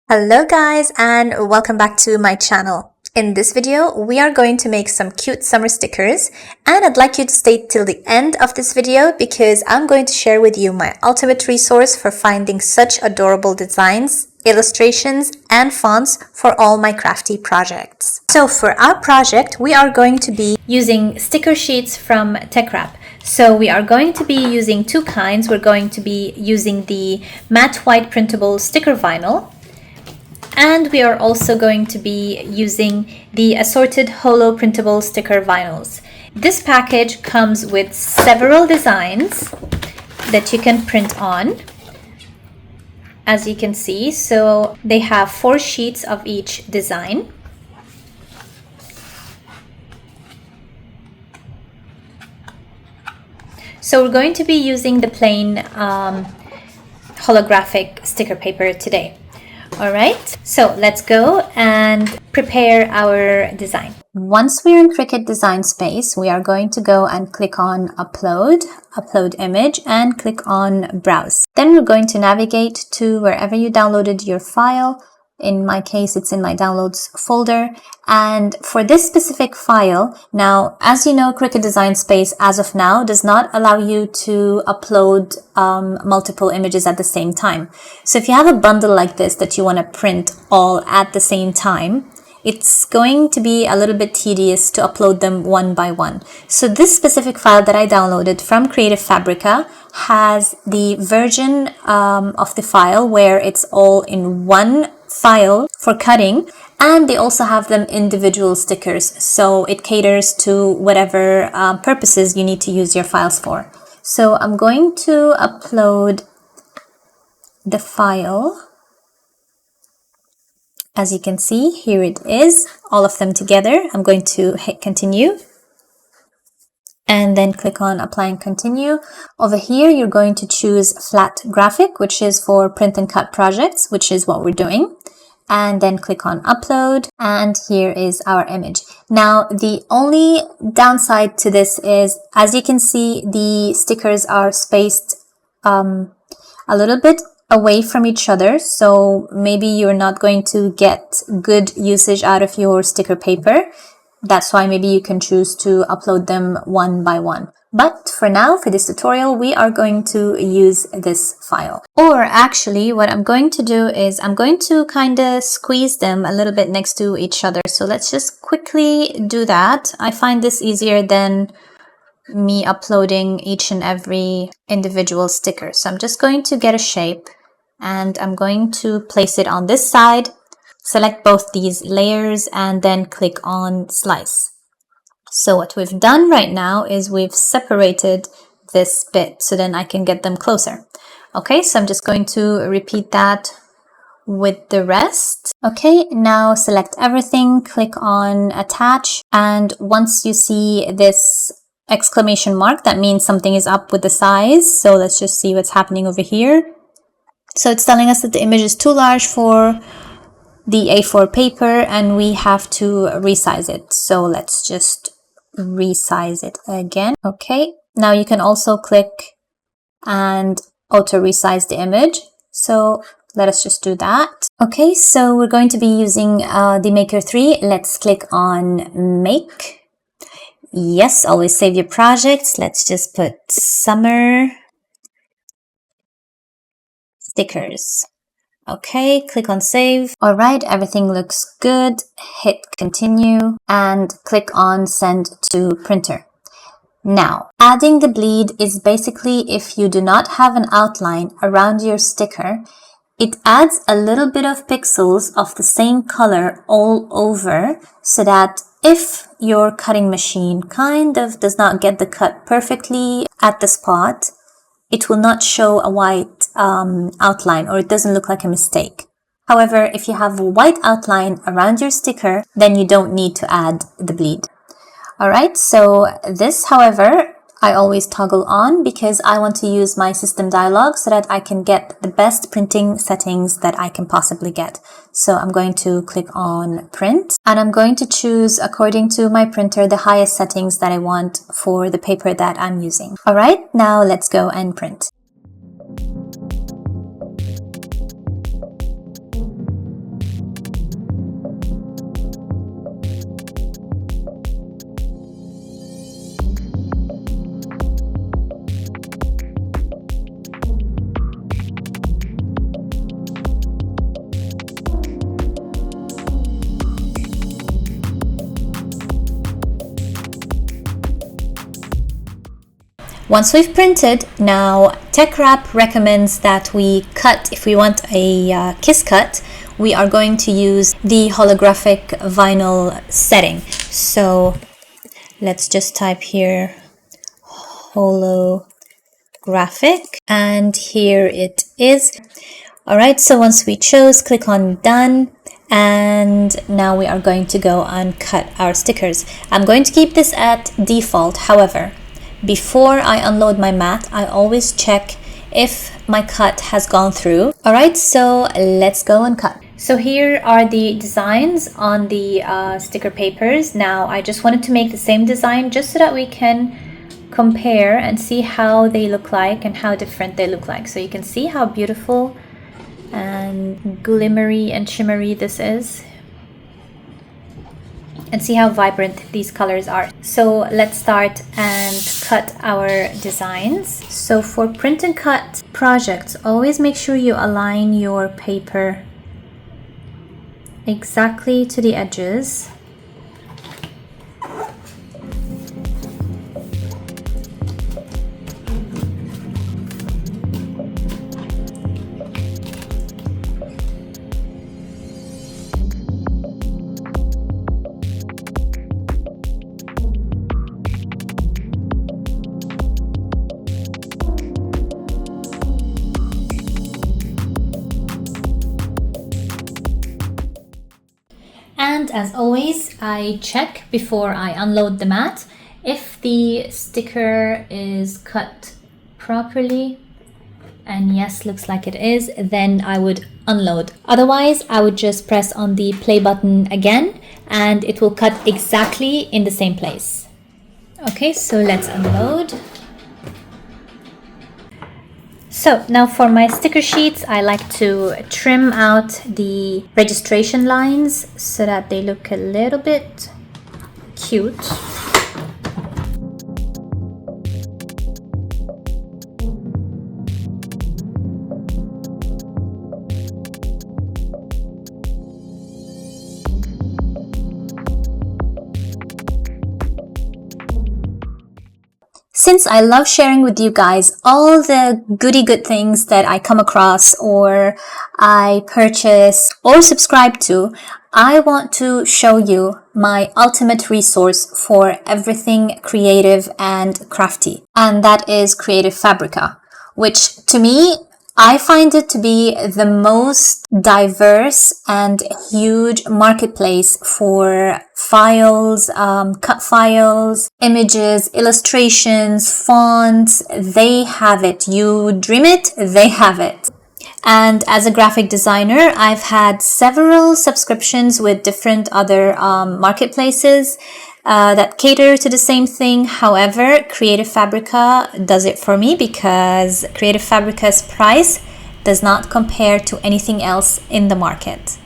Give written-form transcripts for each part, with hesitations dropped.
Hello guys, and welcome back to my channel. In this video, we are going to make some cute summer stickers, and I'd like you to stay till the end of this video because I'm going to share with you my ultimate resource for finding such adorable designs, illustrations, and fonts for all my crafty projects. So for our project, we are going to be using sticker sheets from Teckwrap. So we are going to be using two kinds. We're going to be using the matte white printable sticker vinyl, and we are also going to be using the Assorted Holo printable sticker vinyls. This package comes with several designs that you can print on, as you can see. So they have 4 sheets of each design. So we're going to be using the plain holographic sticker paper today. All right, so let's go and prepare our design. Once we're in Cricut design space, we are going to go and click on upload image, and click on browse. Then we're going to navigate to wherever you downloaded your file. In my case, it's in my downloads folder. And for this specific file, now, as you know, Cricut Design Space as of now does not allow you to upload multiple images at the same time. So if you have a bundle like this that you want to print all at the same time, it's going to be a little bit tedious to upload them one by one. So this specific file that I downloaded from FABRICA has the version of the file where it's all in one file for cutting, and they also have them individual stickers, so it caters to whatever purposes you need to use your files for. So I'm going to upload the file. As you can see, here it is, all of them together. I'm going to hit continue and then click on apply and continue. Over here, you're going to choose flat graphic, which is for print and cut projects, which is what we're doing. And then click on upload, and here is our image. Now, the only downside to this is, as you can see, the stickers are spaced a little bit away from each other, so maybe you're not going to get good usage out of your sticker paper. That's why maybe you can choose to upload them one by one. But for now, for this tutorial, we are going to use this file. Or actually, what I'm going to do is I'm going to kind of squeeze them a little bit next to each other. So let's just quickly do that. I find this easier than me uploading each and every individual sticker. So I'm just going to get a shape, and I'm going to place it on this side. Select both these layers and then click on slice. So what we've done right now is we've separated this bit, so then I can get them closer. Okay, so I'm just going to repeat that with the rest. Okay, now select everything, click on attach, and once you see this exclamation mark, that means something is up with the size. So let's just see what's happening over here. So it's telling us that the image is too large for the A4 paper and we have to resize it. So let's just resize it again. Okay, now you can also click and auto resize the image. So let us just do that. Okay, so we're going to be using the Maker 3. Let's click on Make. Yes, always save your projects. Let's just put summer stickers. Okay, click on save. All right, everything looks good. Hit continue and click on send to printer. Now, adding the bleed is basically if you do not have an outline around your sticker, it adds a little bit of pixels of the same color all over, so that if your cutting machine kind of does not get the cut perfectly at the spot, it will not show a white outline, or it doesn't look like a mistake. However, if you have a white outline around your sticker, then you don't need to add the bleed. All right, so this, however, I always toggle on because I want to use my system dialog so that I can get the best printing settings that I can possibly get. So I'm going to click on print, and I'm going to choose, according to my printer, the highest settings that I want for the paper that I'm using. All right, now let's go and print. Once we've printed, now Teckwrap recommends that we cut, if we want a kiss cut, we are going to use the holographic vinyl setting. So let's just type here holographic, and here it is. All right, so once we chose, click on done, and now we are going to go and cut our stickers. I'm going to keep this at default. However, before I unload my mat, I always check if my cut has gone through. All right, so let's go and cut. So here are the designs on the sticker papers. Now I just wanted to make the same design just so that we can compare and see how they look like and how different they look like. So you can see how beautiful and glimmery and shimmery this is, and see how vibrant these colors are. So let's start and cut our designs. So for print and cut projects, always make sure you align your paper exactly to the edges. And as always, I check before I unload the mat if the sticker is cut properly, and yes, looks like it is, then I would unload. Otherwise, I would just press on the play button again and it will cut exactly in the same place. Okay, so let's unload. So now for my sticker sheets, I like to trim out the registration lines so that they look a little bit cute. Since I love sharing with you guys all the goody good things that I come across or I purchase or subscribe to, I want to show you my ultimate resource for everything creative and crafty. And that is Creative Fabrica, which to me, I find it to be the most diverse and huge marketplace for files, cut files, images, illustrations, fonts. They have it. You dream it, they have it. And as a graphic designer, I've had several subscriptions with different other marketplaces that cater to the same thing. However, Creative Fabrica does it for me because Creative Fabrica's price does not compare to anything else in the market.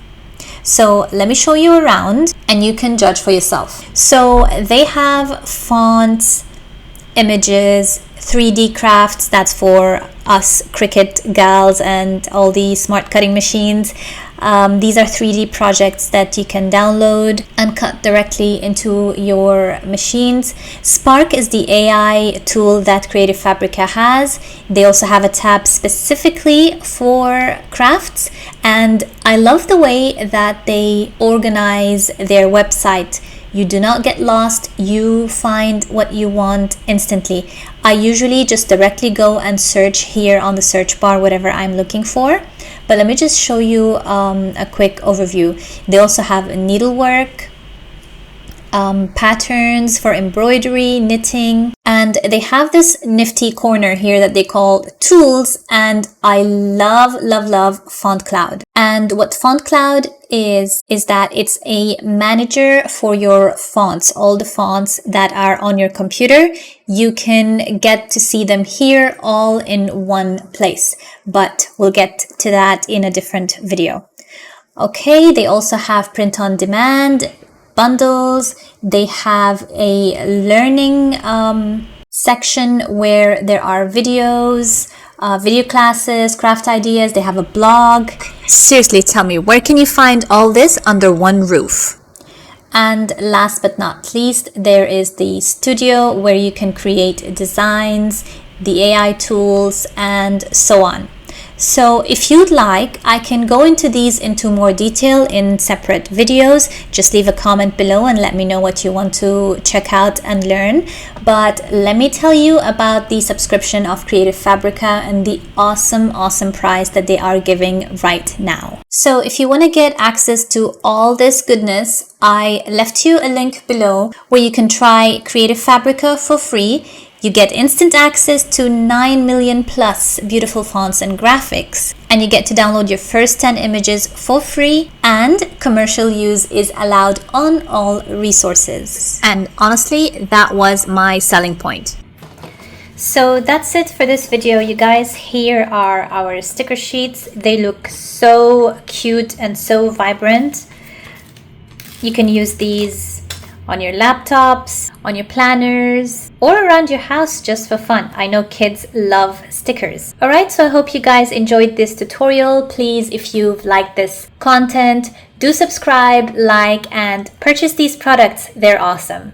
So let me show you around and you can judge for yourself. So they have fonts, images, 3D crafts, that's for us Cricut gals and all the smart cutting machines. These are 3D projects that you can download and cut directly into your machines. Spark is the AI tool that Creative Fabrica has. They also have a tab specifically for crafts, and I love the way that they organize their website. You do not get lost. You find what you want instantly. I usually just directly go and search here on the search bar whatever I'm looking for. But let me just show you a quick overview. They also have needlework, patterns for embroidery, knitting, and they have this nifty corner here that they call tools, and I love Font Cloud. And what Font Cloud is that it's a manager for your fonts, all the fonts that are on your computer. You can get to see them here all in one place, but we'll get to that in a different video. Okay, they also have print on demand, bundles. They have a learning section where there are videos, video classes, craft ideas. They have a blog. Seriously, tell me, where can you find all this under one roof? And last but not least, there is the studio where you can create designs, the AI tools, and so on. So if you'd like, I can go into these into more detail in separate videos. Just leave a comment below and let me know what you want to check out and learn. But let me tell you about the subscription of Creative Fabrica and the awesome price that they are giving right now. So if you want to get access to all this goodness, I left you a link below where you can try Creative Fabrica for free. You get instant access to 9 million plus beautiful fonts and graphics, and you get to download your first 10 images for free, and commercial use is allowed on all resources. And honestly, that was my selling point. So that's it for this video, you guys. Here are our sticker sheets. They look so cute and so vibrant. You can use these on your laptops, on your planners, or around your house just for fun. I know kids love stickers. Alright, so I hope you guys enjoyed this tutorial. Please, if you've liked this content, do subscribe, like, and purchase these products. They're awesome.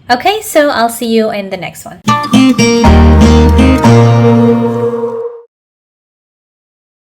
Okay, so I'll see you in the next one.